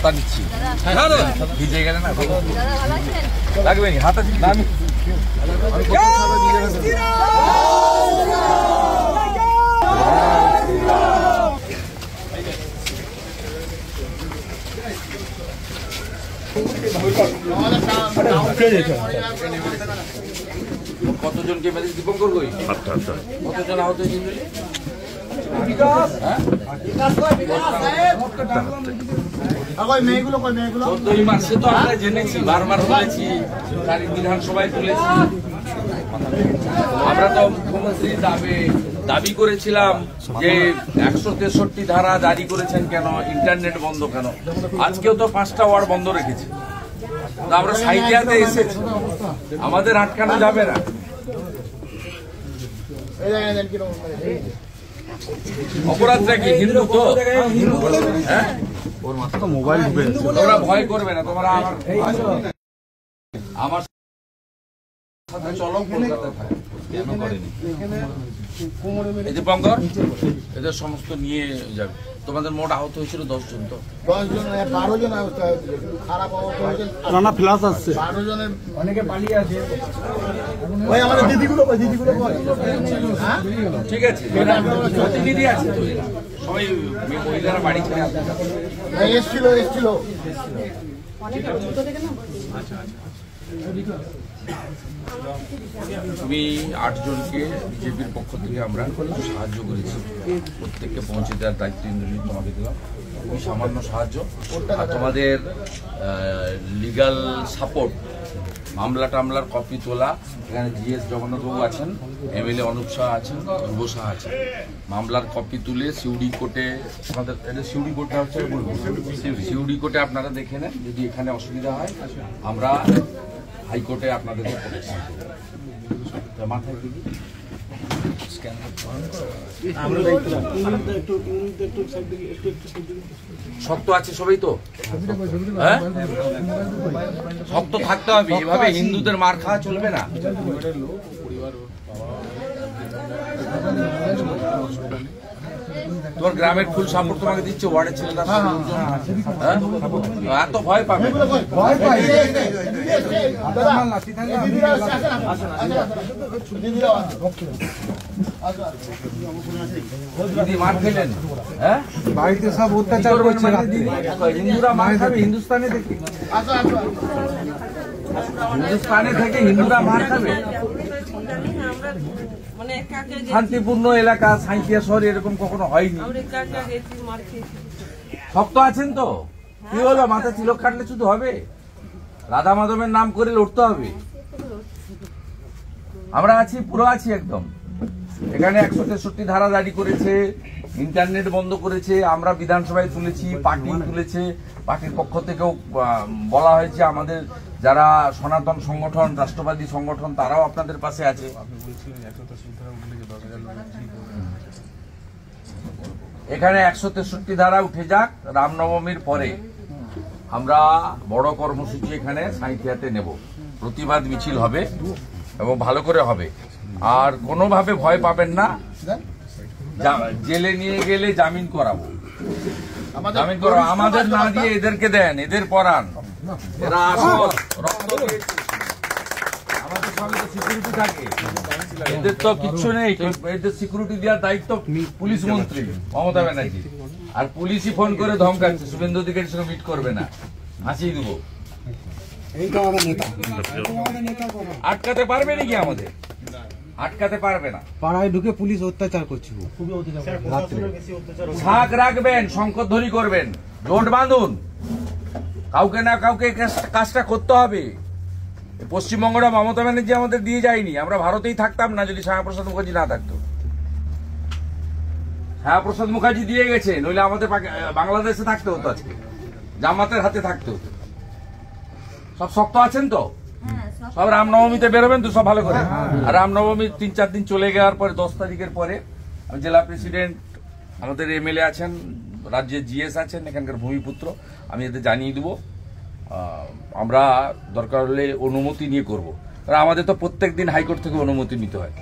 ছাতা নিচ্ছি, ভিজে গেলে না লাগবে নি হাতা আমি কতজনকে মেরেছে দীপঙ্কর কই? কতজন আহত হয়েছিল? জেনেছি, বারবার বলেছি, বিধানসভায় তুলেছি। আমরা তো মুখ্যমন্ত্রী দাবি করেছিলাম যে 163 ধারা জারি করেছেন কেন, ইন্টারনেট বন্ধ কেন? আজকেও তো 5টা ওয়ার্ড বন্ধ রেখেছে। আমরা সাইডিয়াতে এসেছি, আমাদের আটকানো যাবে না। অপরাধটা কি? হিন্দু তো, হ্যাঁ, ওর মাথা তো মোবাইল, তোমরা ভয় করবে না। তোমরা আমার সাথে চলো কলকাতায়, কেন করেনি? এই যে পঙ্কর, এদের সমস্ত নিয়ে যাবে। তোমাদের মোট আহত হয়েছিল 10 জন, তো 10 জন, 12 জন খারাপ অবস্থা, রানা ফ্লাশ আসছে, 12 জনের অনেকে পালিয়ে আছে। ওই আমাদের দিদিগুলো হ্যাঁ ঠিক আছে, প্রতিনিধি আছে তো, সবাই মহিলারা বাড়ি ছেড়ে এসছিল। তুমি 8 জনকে বিজেপির পক্ষ থেকে আমরা সাহায্য করেছি, প্রত্যেককে পৌঁছে দেওয়ার দায়িত্ব ইন্দ্রজিৎ তোমাকে দিলাম। খুবই সামান্য সাহায্য, আর তোমাদের লিগাল সাপোর্ট, মামলা টামলার কপি তোলা। এখানে জিএস জগন্নাথবাবু আছেন, এমএলএ অনুপ শাহ আছেন, ধ্রুব শাহ আছেন। মামলার কপি তুলে সিউড়ি কোর্টে, আমাদের সিউড়ি কোর্টটা হচ্ছে সিউড়ি কোর্টে আপনারা দেখে নেন। যদি এখানে অসুবিধা হয় আমরা হাইকোর্টে আপনাদেরকে প্রোটেকশন দেবো। মাথায় দিবি শক্ত আছে সবাই তো, হ্যাঁ শক্ত থাকতে হবে। এভাবে হিন্দুদের মার খাওয়া চলবে না। তোমার গ্রামের ফুল সাপোর্ট তোমাকে দিচ্ছে, ওয়ার্ডের ছেলেরা এত ভয় পাবে? দিদি মার খেলেন, হ্যাঁ বাড়িতে সব অত্যাচার করছে, হিন্দুরা মার খাবে। হিন্দুস্তানে থেকে হিন্দুরা মার খাবে। শান্তিপূর্ণ এলাকা, সাঁইথিয়া শহরে এরকম কখনো হয়নি। শক্ত আছেন তো? কি হলো, মাথা তিলক কাটলে শুধু হবে? রাধা মাধবের নাম করে লড়তে হবে। আমরা আছি, পুরো আছি একদম। এখানে 163 ধারা জারি করেছে, ইন্টারনেট বন্ধ করেছে, আমরা বিধানসভায় তুলেছি, পার্টি তুলেছে, পার্টির পক্ষ থেকেও বলা হয়েছে আমাদের যারা সনাতন সংগঠন, রাষ্ট্রবাদী সংগঠন, তারাও আপনাদের পাশে আছে। এখানে 163 ধারা উঠে যাক। রামনবমীর পরে আমরা বড় কর্মসূচি এখানে সাঁইথিয়াতে নেব, প্রতিবাদ মিছিল হবে এবং ভালো করে হবে। আর কোনোভাবে ভয় পাবেন না। জেলে নিয়ে গেলে জামিন করাবো, আমাদের না দিয়ে এদেরকে দেন, এদের পড়ান। এরা রক্ত আমাদের সঙ্গে তো সিকিউরিটি থাকে, এদের তো কিচ্ছু নেই। এদের সিকিউরিটি দেওয়ার দায়িত্ব পুলিশ মন্ত্রী মমতা ব্যানার্জি। আর পুলিশই ফোন করে ধমকাচ্ছে, শুভেন্দু অধিকারীর সঙ্গে মিট করবে না, হাসিয়ে দেবো। আটকাতে পারবে নাকি? আমাদের আটকাতে পারবে না। পাড়ায় ঢুকে পুলিশ অত্যাচার করছে, শাক রাখবেন, শঙ্করধ্বনি করবেন, জোট বাঁধুন। কাউকে না কাউকে কাজটা করতে হবে। পশ্চিমবঙ্গটা মমতা ব্যানার্জি আমাদের দিয়ে যায়নি। আমরা ভারতেই থাকতাম না যদি শ্যামাপ্রসাদ মুখার্জি না থাকতো। শ্যামাপ্রসাদ মুখার্জি দিয়ে গেছে, নইলে আমাদের বাংলাদেশে থাকতে হতো, আজকে জামাতের হাতে থাকতে হতো। সব শক্ত আছেন তো? সব রামনবমীতে বেরোবেন তো সব ভালো করে। আর রামনবমী 3-4 দিন চলে যাওয়ার পরে 10 তারিখের পরে আমি জেলা প্রেসিডেন্ট, আমাদের এমএলএ আছেন, রাজ্যের জিএস আছেন, এখানকার ভূমিপুত্র, আমি এদের জানিয়ে দেবো। আমরা দরকার হলে অনুমতি নিয়ে করব। কারণ আমাদের তো প্রত্যেক দিন হাইকোর্ট থেকে অনুমতি নিতে হয়।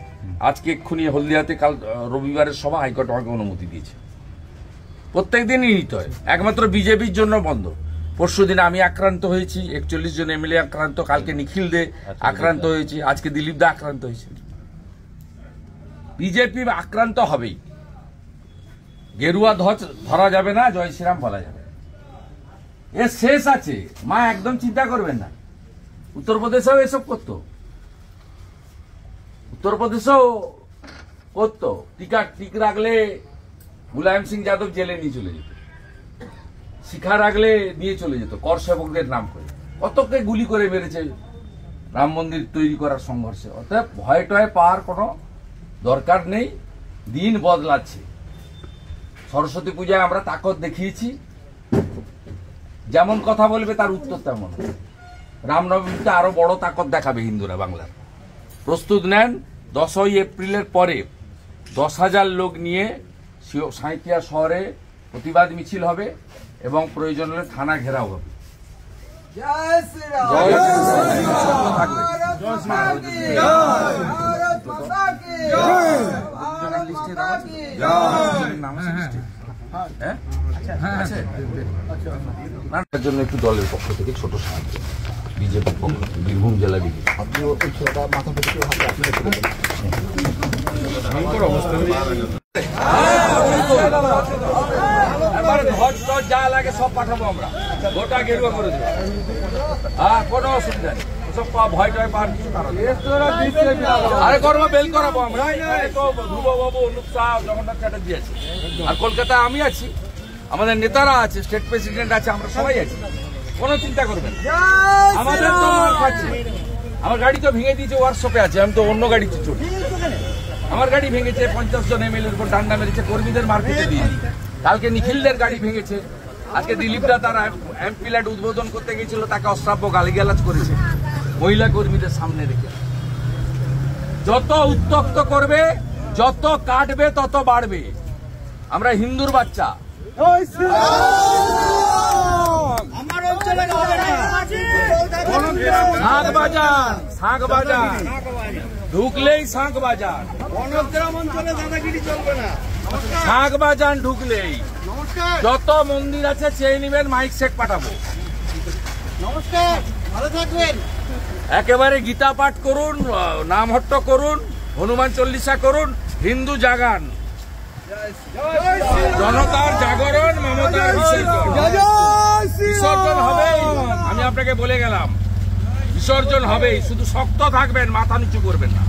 আজকে এক্ষুনি হলদিয়াতে কাল রবিবারের সভা, হাইকোর্ট আমাকে অনুমতি দিয়েছে। প্রত্যেক দিনই নিতে হয়, একমাত্র বিজেপির জন্য বন্ধ। পরশুদিন আমি আক্রান্ত হয়েছি, 41 জন এমএলএ আক্রান্ত, কালকে নিখিল দে আক্রান্ত হয়েছে, আজকে দিলীপ দা আক্রান্ত হয়েছে। বিজেপি আক্রান্ত হবেই, গেরুয়া ধ্বজ ধরা যাবে না, জয় শ্রীরাম বলা যাবে, এর শেষ আছে। মা একদম চিন্তা করবেন না। উত্তরপ্রদেশেও এসব করতো, উত্তরপ্রদেশেও করতো, টিক রাখলে মুলায়ম সিং যাদব জেলে নিয়ে চলে যেত, শিখা রাখলে নিয়ে চলে যেত কর সেবকদের নাম করে, কতকে গুলি করে মেরেছে রাম মন্দির তৈরি করার সংঘর্ষে। অর্থাৎ ভয় টয় পাওয়ার কোনো দরকার নেই, দিন বদলাচ্ছে। সরস্বতী পূজায় আমরা তাকত দেখিয়েছি, যেমন কথা বলবে তার উত্তর তেমন। রামনবমীতে আরো বড় তাকত দেখাবে হিন্দুরা বাংলার। প্রস্তুত নেন, 10ই এপ্রিলের পরে 10,000 লোক নিয়ে সাঁইথিয়া শহরে প্রতিবাদ মিছিল হবে এবং প্রয়োজন হলে থানা ঘেরাও হবে। জন্য একটু দলের পক্ষ থেকে ছোট সাহায্য, বিজেপির পক্ষ থেকে, বীরভূম জেলা বিজেপি। ধ্বজ টজ যা লাগে সব পাঠাবো আমরা, গোটা গেরুয়া করে দেবো। হ্যাঁ, কোনো অসুবিধা নেই, সব ভয় টয় পাওয়ার কিছু কারণ। আরে কর্ম বেল করাবো আমরা, ধ্রুববাবু, অনুপ শাহ, জগন্নাথ চ্যাটার্জি আছে, আর কলকাতায় আমি আছি, আমাদের নেতারা আছে, স্টেট প্রেসিডেন্ট আছে, আমরা সবাই আছি, কোনো চিন্তা করবেন। আমাদের তো মার খাচ্ছে, আমার গাড়ি তো ভেঙে দিয়েছে, ওয়ার্কশপে আছে, আমি তো অন্য গাড়িতে চলি। আমার গাড়ি ভেঙেছে, 50 জন এমএলএর উপর ডান্ডা মেরেছে, কর্মীদের মারপিটে দিয়ে। কালকে নিখিলদের গাড়ি ভেঙেছে, আজকে দিলীপদা তার এমপিল্যাট উদ্বোধন করতে গিয়েছিল, তাকে অশ্রাব্য গালিগালাজ করেছে মহিলা কর্মীদের সামনে রেখে। যত উত্তপ্ত করবে, যত কাটবে, তত বাড়বে। আমরা হিন্দুর বাচ্চা, শাঁখ বাজান ঢুকলেই শাঁখ বাজান, শাঁখ বাজান ঢুকলেই যত মন্দির আছে চেয়ে নিবেন, মাইক সেট পাঠাবো। নমস্কার, ভালো থাকবেন। একেবারে গীতা পাঠ করুন, নামহট্ট করুন, হনুমান চল্লিশা করুন, হিন্দু জাগান, জনতার জাগরণ, মমতার বিসর্জন হবে। আমি আপনাকে বলে গেলাম, বিসর্জন হবেই, শুধু শক্ত থাকবেন, মাথা নিচু করবেন না।